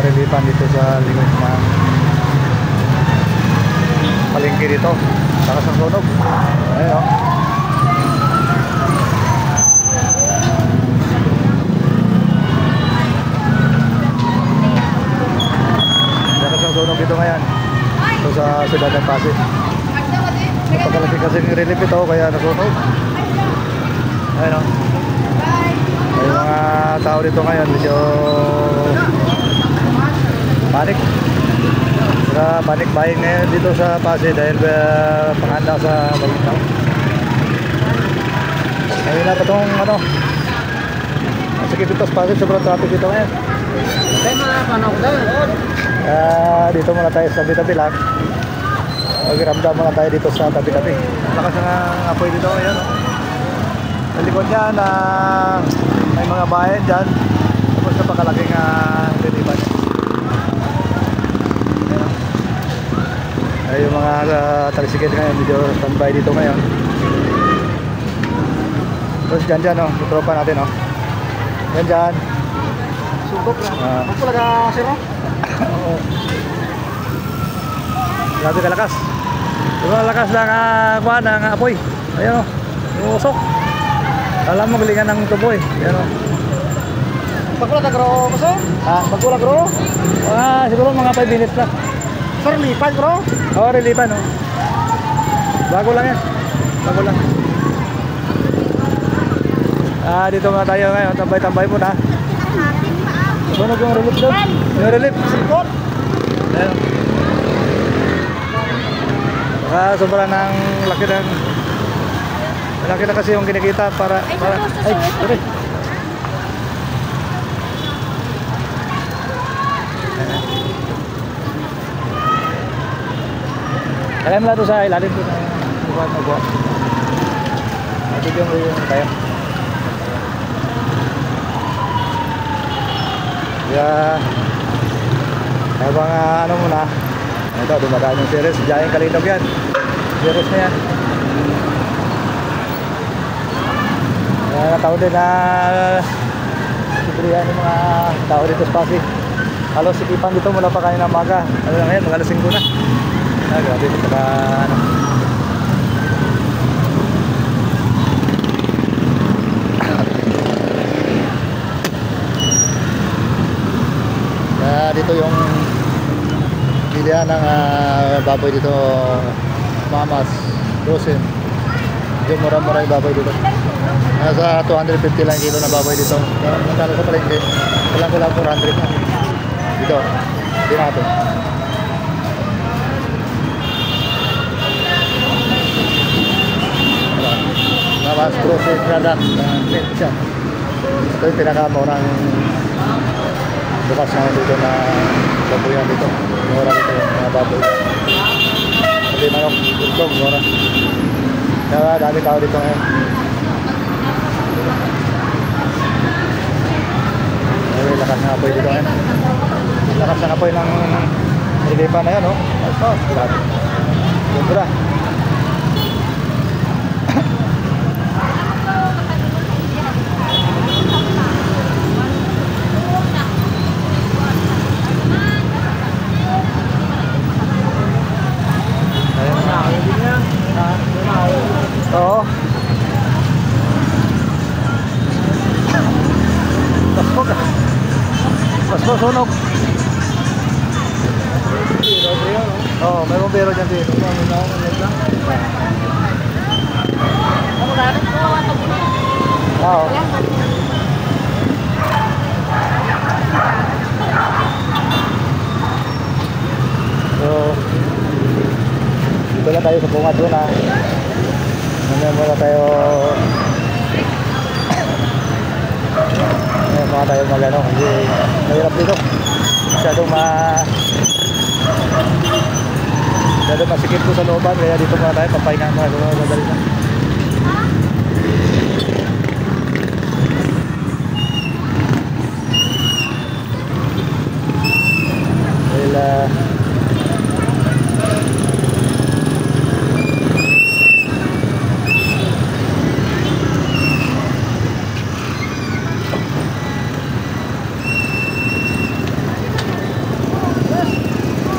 reliefan dito sa likod ng palengke dito. Lakas ng sunog. Ayun o. Lakas ng sunog dito ngayon. Ito sa Ciudad ng Pasig. Napagkalaki kasi ng relief ito kaya nasunog. Ayun o. May mga tao dito ngayon medyo panik. Saka panic buying ngayon dito sa Pasig dahil panganda sa bagong taon. Ngayon na pa itong ano, sige dito sa Pasig, sobrang traffic dito ngayon. Dito muna tayo sa tabi-tabi lang. Magramdam muna tayo dito sa tabi-tabi. Lakas ng apoy dito ngayon. Sa likod niya na may mga bayan dyan. Tapos napakalaking reliefan. Ay, yung mga talisikid ngayon, medyo standby dito ngayon. Tapos dyan, oh, yung tropa natin, oh. Dyan. Sugok na. Ako talaga, sir, oh. Oo. Grabe kalakas. Sobrang lakas ng kuhan, ng apoy. Ayan, oh. Yung usok. Alam mo, galingan ng tubo, eh. Ayan, oh. Magkulag na, bro, sir? Magkulag, bro? Siguro mga 5 minutes na. Sir, lipan, bro? Oo, reliefan, oh. Bago lang yan. Bago lang. Dito muna tayo ngayon. Tambay-tambay muna. Sunog yung relief doon. Yung relief. Sikot. Ayan. Sobrang ng laki ng malaki na kasi yung kinikita para ay, sorry. Kaya mo lang ito sa ilalim ko na buwan na buwan. Ito yung tayo. Kaya habang ano muna, ito dumadaan yung series. Diyan Kalindog yan. Series na yan. Kaya natao din na sibrihan yung mga tao dito sa Pasig. Halos sikipan dito mula pa kanina maga. Ano lang yan, mga 5 na. Grabe ito pala ano. Dito yung bilihan ng baboy dito, Mamas, Rosen. Medyo mura-mura yung baboy dito. Nasa 250 lang kilo na baboy dito. Magkano sa palengke? Kulang 400 na. Dito, hindi natin. Mamas Rosen product. Ito yung pinakamurang bukas naman dito na baboyan dito. Mura dito yung mga baboy. Hindi manok, itlog, mura. Kaya dami tao dito ngayon. Ay, lakas ng apoy dito ngayon. Lakas ng apoy ng reliefan na yan, oh. Grabe. Ganda. Oo. Mas sunog. Oo, may bumbero dyan dito. Oo. So, dito lang tayo sa bunga doon na. Mamaya muna tayo mga tayo magano kasi mahirap dito masyadong masikip ko sa looban kaya dito muna tayo papahinga muna madali na dahil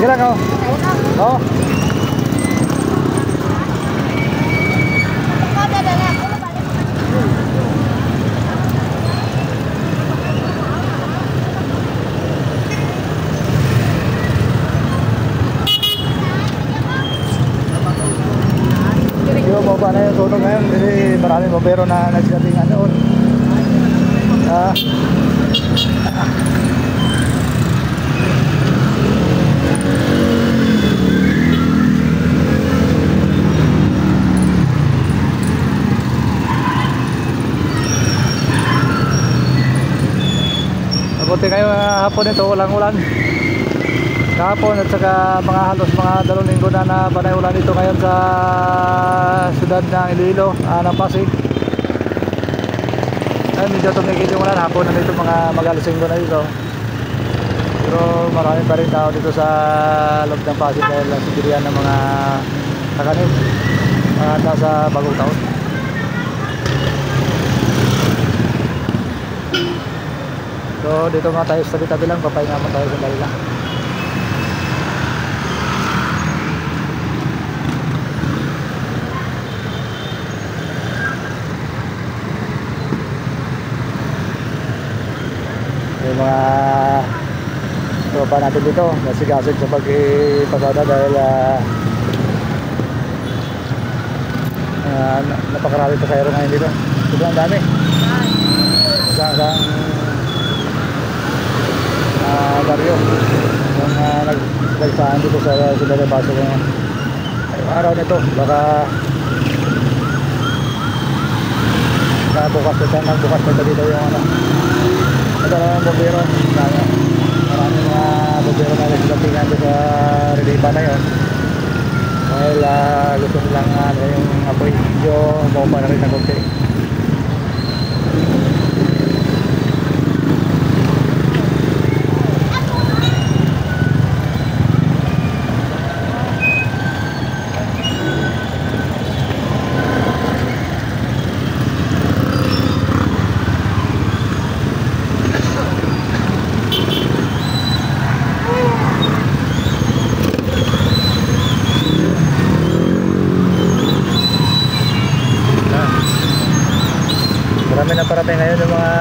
Sige lang oh. Oo. Medyo baba na yung tunog ngayon kasi maraming bombero na nagsigatingan doon. Mabuti kayo hapon ito, walang ulan. Kahapon at saka mga halos mga 2 linggo na panay ulan dito ngayon sa siyudad ng Iloilo, ng Pasig. Ay, medyo tumigil yung ulan hapon na dito, mga mag-alasinggo na dito. Pero marami pa rin tao dito sa loob ng Pasig dahil siguriyan ng mga kakanin handa sa bagong taon. So dito nga tayo sa tabi-tabi lang, papahinga mo tayo sa dali lang. Yung mga tropa natin dito nasigasig sa pagpasada dahil napakarami pasahero ngayon dito. Sobrang dami. Isang baryo yung nagsaan dito sa Ciudad de Pasig ngayong araw nito. Baka bukas na dito yung ito na bombero. Maraming mga bombero na nagsilatingan doon sa reliba na yun dahil gusto nilang yung apoy medyo bomba na rin na konti. Marami na parami ngayon yung mga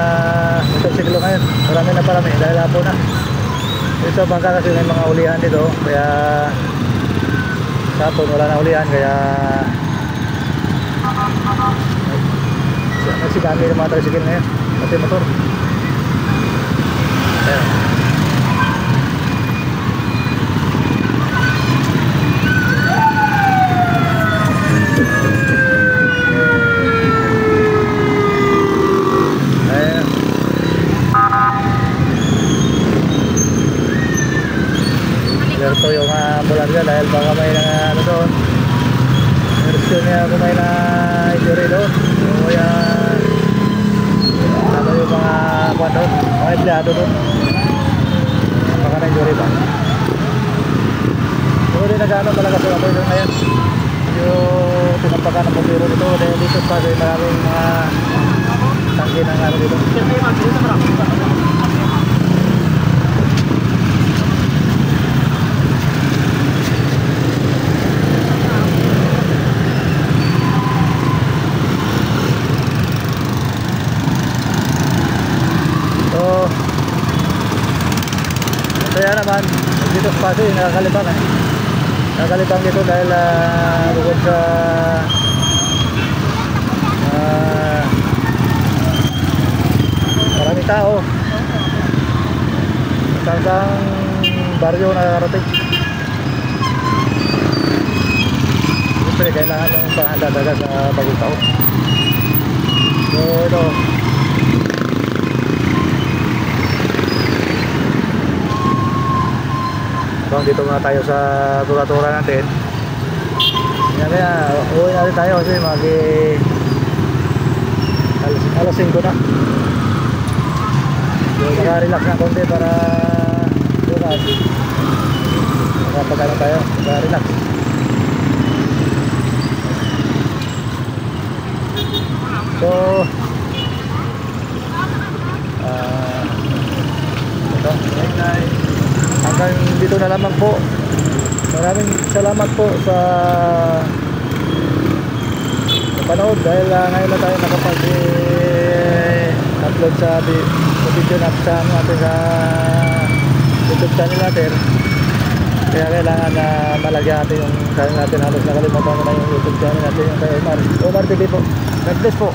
motorsiklo ngayon. Marami na parami dahil hapon na. Dito sa bangka kasi may mga ulihan dito. Kaya sa hapon wala na ulihan. Kaya nagsigami ng mga tricycle ngayon. Pati motor. Ayan. Ito yung ambulansya dahil baka may ano doon. Rescue niya kung may na injury doon. Kaya ano yung mga kwan doon, mga empleyado doon. Baka na injury ba. Pero din nag-ano malakas yung apoy doon ngayon. Yung tinampakan ng bombero dito. Dahil dito pa rin maraming mga tangke ng ano dito. Kaya naman dito sa Pasig nakakalibang nakakalibang dito dahil bukod sa maraming tao, isang baryo na nakarating. Siyempre kailangan ng panghanda talaga sa bagong taon. So ito dito muna tayo sa tura-tura natin. Kaya uwi natin tayo kasi alas 5 na. So naka-relax na konti para bukas makapagano tayo, naka-relax. So ito hanggang dito na lamang po. Maraming salamat po sa panood dahil ngayon na tayo nakapag-upload sa video na sa ating YouTube channel natin. Kaya kailangan na malagyan natin yung channel natin. Halos nakalimutan ko na yung YouTube channel natin, yung kay Omar TV po. God bless po.